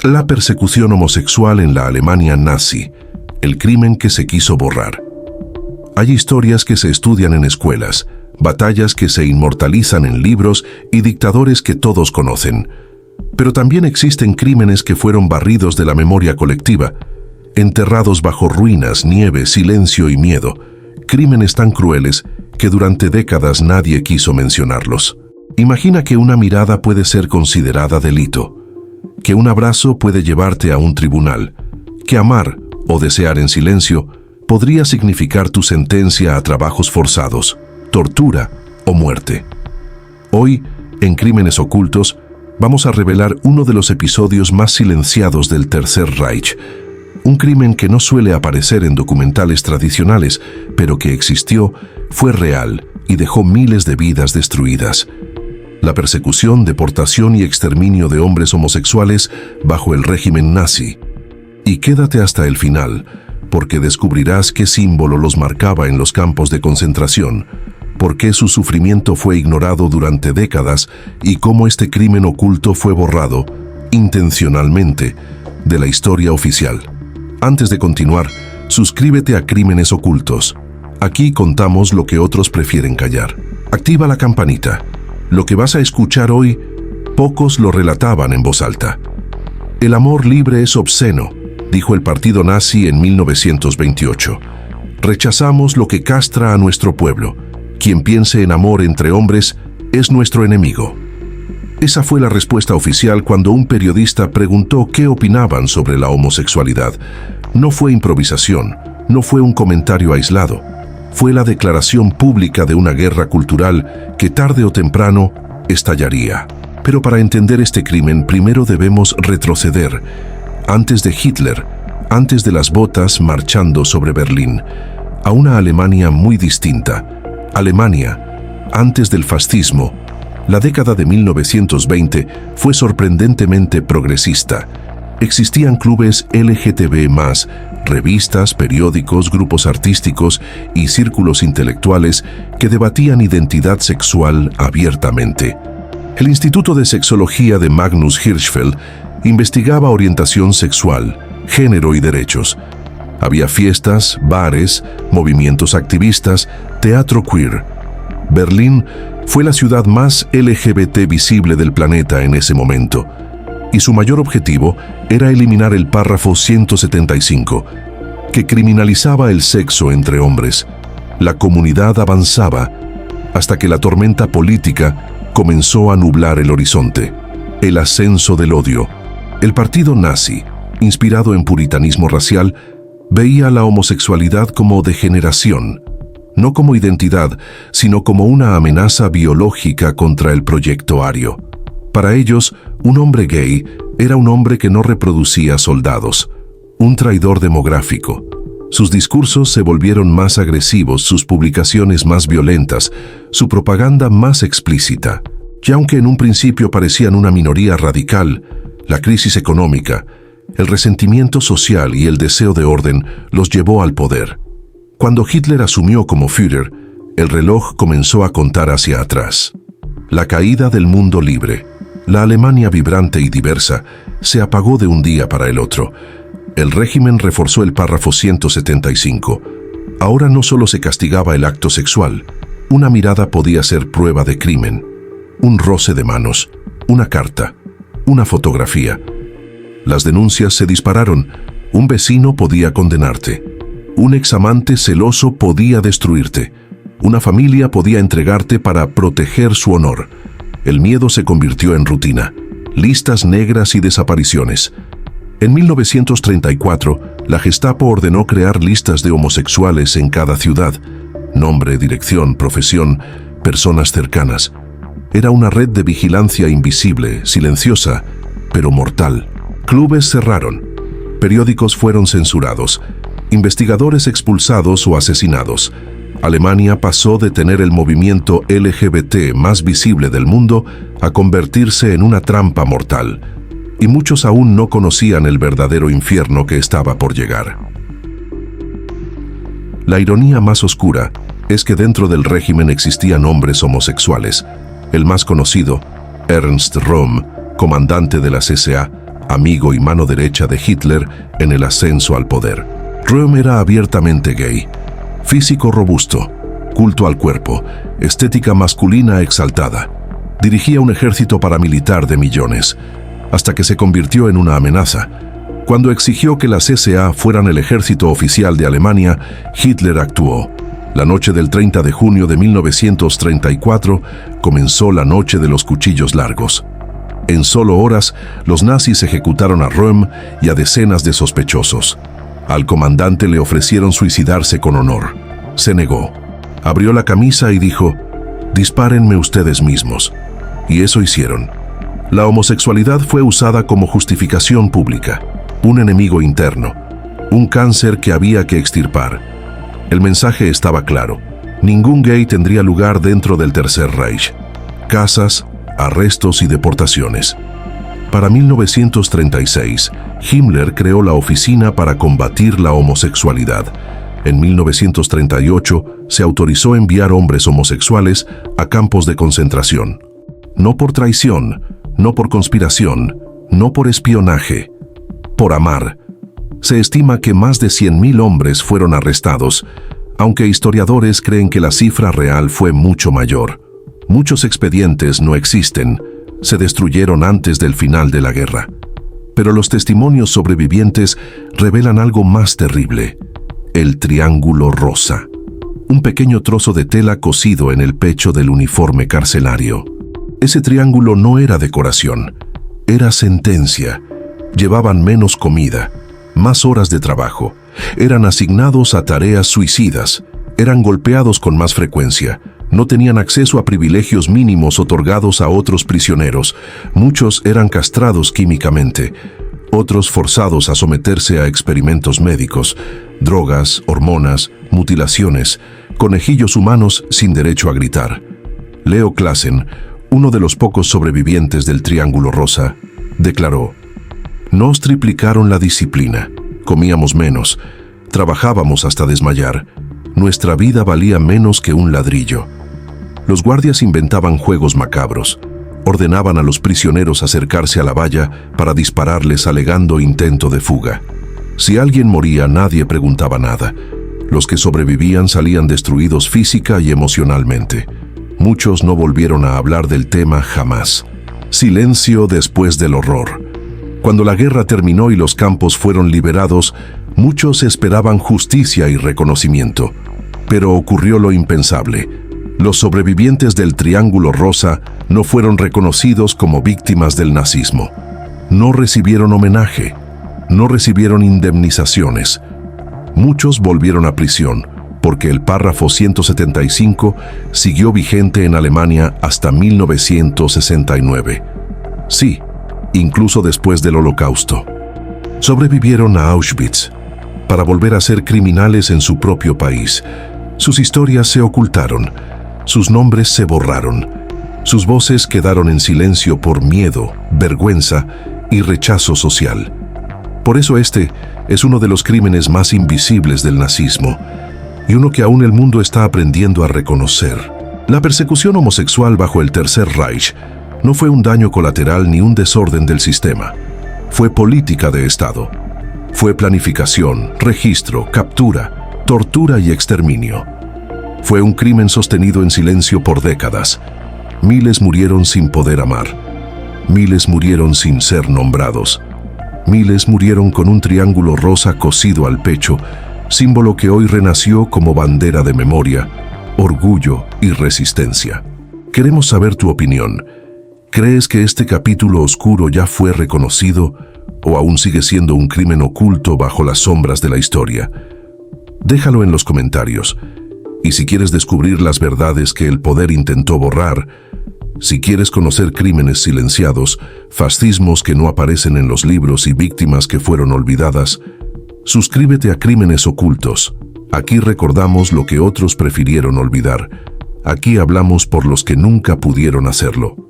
La persecución homosexual en la Alemania nazi, el crimen que se quiso borrar. Hay historias que se estudian en escuelas, batallas que se inmortalizan en libros y dictadores que todos conocen. Pero también existen crímenes que fueron barridos de la memoria colectiva, enterrados bajo ruinas, nieve, silencio y miedo, crímenes tan crueles que durante décadas nadie quiso mencionarlos. Imagina que una mirada puede ser considerada delito, que un abrazo puede llevarte a un tribunal, que amar o desear en silencio podría significar tu sentencia a trabajos forzados, tortura o muerte. Hoy, en Crímenes Ocultos, vamos a revelar uno de los episodios más silenciados del Tercer Reich, un crimen que no suele aparecer en documentales tradicionales, pero que existió, fue real y dejó miles de vidas destruidas. La persecución, deportación y exterminio de hombres homosexuales bajo el régimen nazi. Y quédate hasta el final, porque descubrirás qué símbolo los marcaba en los campos de concentración, por qué su sufrimiento fue ignorado durante décadas y cómo este crimen oculto fue borrado, intencionalmente, de la historia oficial. Antes de continuar, suscríbete a Crímenes Ocultos. Aquí contamos lo que otros prefieren callar. Activa la campanita. Lo que vas a escuchar hoy, pocos lo relataban en voz alta. El amor libre es obsceno, dijo el partido nazi en 1928. Rechazamos lo que castra a nuestro pueblo. Quien piense en amor entre hombres es nuestro enemigo. Esa fue la respuesta oficial cuando un periodista preguntó qué opinaban sobre la homosexualidad. No fue improvisación, no fue un comentario aislado. Fue la declaración pública de una guerra cultural que tarde o temprano estallaría. Pero para entender este crimen, primero debemos retroceder. Antes de Hitler, antes de las botas marchando sobre Berlín, a una Alemania muy distinta. Alemania, antes del fascismo, la década de 1920 fue sorprendentemente progresista. Existían clubes LGTB+, revistas, periódicos, grupos artísticos y círculos intelectuales que debatían identidad sexual abiertamente. El Instituto de Sexología de Magnus Hirschfeld investigaba orientación sexual, género y derechos. Había fiestas, bares, movimientos activistas, teatro queer. Berlín fue la ciudad más LGBT visible del planeta en ese momento, y su mayor objetivo era eliminar el párrafo 175, que criminalizaba el sexo entre hombres. La comunidad avanzaba hasta que la tormenta política comenzó a nublar el horizonte. El ascenso del odio. El partido nazi, inspirado en puritanismo racial, veía la homosexualidad como degeneración, no como identidad, sino como una amenaza biológica contra el proyecto ario. Para ellos, un hombre gay era un hombre que no reproducía soldados, un traidor demográfico. Sus discursos se volvieron más agresivos, sus publicaciones más violentas, su propaganda más explícita. Y aunque en un principio parecían una minoría radical, la crisis económica, el resentimiento social y el deseo de orden los llevó al poder. Cuando Hitler asumió como Führer, el reloj comenzó a contar hacia atrás. La caída del mundo libre, la Alemania vibrante y diversa, se apagó de un día para el otro. El régimen reforzó el párrafo 175. Ahora no solo se castigaba el acto sexual, una mirada podía ser prueba de crimen. Un roce de manos, una carta, una fotografía. Las denuncias se dispararon. Un vecino podía condenarte. Un examante celoso podía destruirte. Una familia podía entregarte para proteger su honor. El miedo se convirtió en rutina. Listas negras y desapariciones. En 1934, la Gestapo ordenó crear listas de homosexuales en cada ciudad. Nombre, dirección, profesión, personas cercanas. Era una red de vigilancia invisible, silenciosa, pero mortal. Clubes cerraron. Periódicos fueron censurados. Investigadores expulsados o asesinados. Alemania pasó de tener el movimiento LGBT más visible del mundo a convertirse en una trampa mortal. Y muchos aún no conocían el verdadero infierno que estaba por llegar. La ironía más oscura es que dentro del régimen existían hombres homosexuales. El más conocido, Ernst Röhm, comandante de las SA, amigo y mano derecha de Hitler en el ascenso al poder. Röhm era abiertamente gay, físico robusto, culto al cuerpo, estética masculina exaltada. Dirigía un ejército paramilitar de millones, hasta que se convirtió en una amenaza. Cuando exigió que las SA fueran el ejército oficial de Alemania, Hitler actuó. La noche del 30 de junio de 1934 comenzó la noche de los cuchillos largos. En solo horas, los nazis ejecutaron a Röhm y a decenas de sospechosos. Al comandante le ofrecieron suicidarse con honor. Se negó. Abrió la camisa y dijo: «Dispárenme ustedes mismos». Y eso hicieron. La homosexualidad fue usada como justificación pública, un enemigo interno, un cáncer que había que extirpar. El mensaje estaba claro: ningún gay tendría lugar dentro del Tercer Reich. Casas, arrestos y deportaciones. Para 1936, Himmler creó la Oficina para combatir la homosexualidad. En 1938 se autorizó enviar hombres homosexuales a campos de concentración. No por traición, no por conspiración, no por espionaje, por amar. Se estima que más de 100.000 hombres fueron arrestados, aunque historiadores creen que la cifra real fue mucho mayor. Muchos expedientes no existen, se destruyeron antes del final de la guerra. Pero los testimonios sobrevivientes revelan algo más terrible: el triángulo rosa. Un pequeño trozo de tela cosido en el pecho del uniforme carcelario. Ese triángulo no era decoración, era sentencia. Llevaban menos comida, más horas de trabajo, eran asignados a tareas suicidas, eran golpeados con más frecuencia, no tenían acceso a privilegios mínimos otorgados a otros prisioneros, muchos eran castrados químicamente, otros forzados a someterse a experimentos médicos, drogas, hormonas, mutilaciones, conejillos humanos sin derecho a gritar. Leo Klassen, uno de los pocos sobrevivientes del Triángulo Rosa, declaró: «Nos triplicaron la disciplina, comíamos menos, trabajábamos hasta desmayar, nuestra vida valía menos que un ladrillo». Los guardias inventaban juegos macabros, ordenaban a los prisioneros acercarse a la valla para dispararles alegando intento de fuga. Si alguien moría, nadie preguntaba nada. Los que sobrevivían salían destruidos física y emocionalmente. Muchos no volvieron a hablar del tema jamás. Silencio después del horror. Cuando la guerra terminó y los campos fueron liberados, muchos esperaban justicia y reconocimiento. Pero ocurrió lo impensable. Los sobrevivientes del Triángulo Rosa no fueron reconocidos como víctimas del nazismo. No recibieron homenaje, no recibieron indemnizaciones. Muchos volvieron a prisión, porque el párrafo 175 siguió vigente en Alemania hasta 1969. Sí, incluso después del Holocausto. Sobrevivieron a Auschwitz para volver a ser criminales en su propio país. Sus historias se ocultaron, sus nombres se borraron, sus voces quedaron en silencio por miedo, vergüenza y rechazo social. Por eso este es uno de los crímenes más invisibles del nazismo, y uno que aún el mundo está aprendiendo a reconocer. La persecución homosexual bajo el Tercer Reich no fue un daño colateral ni un desorden del sistema. Fue política de Estado. Fue planificación, registro, captura, tortura y exterminio. Fue un crimen sostenido en silencio por décadas. Miles murieron sin poder amar. Miles murieron sin ser nombrados. Miles murieron con un triángulo rosa cosido al pecho, símbolo que hoy renació como bandera de memoria, orgullo y resistencia. Queremos saber tu opinión. ¿Crees que este capítulo oscuro ya fue reconocido o aún sigue siendo un crimen oculto bajo las sombras de la historia? Déjalo en los comentarios. Y si quieres descubrir las verdades que el poder intentó borrar, si quieres conocer crímenes silenciados, fascismos que no aparecen en los libros y víctimas que fueron olvidadas, suscríbete a Crímenes Ocultos. Aquí recordamos lo que otros prefirieron olvidar. Aquí hablamos por los que nunca pudieron hacerlo.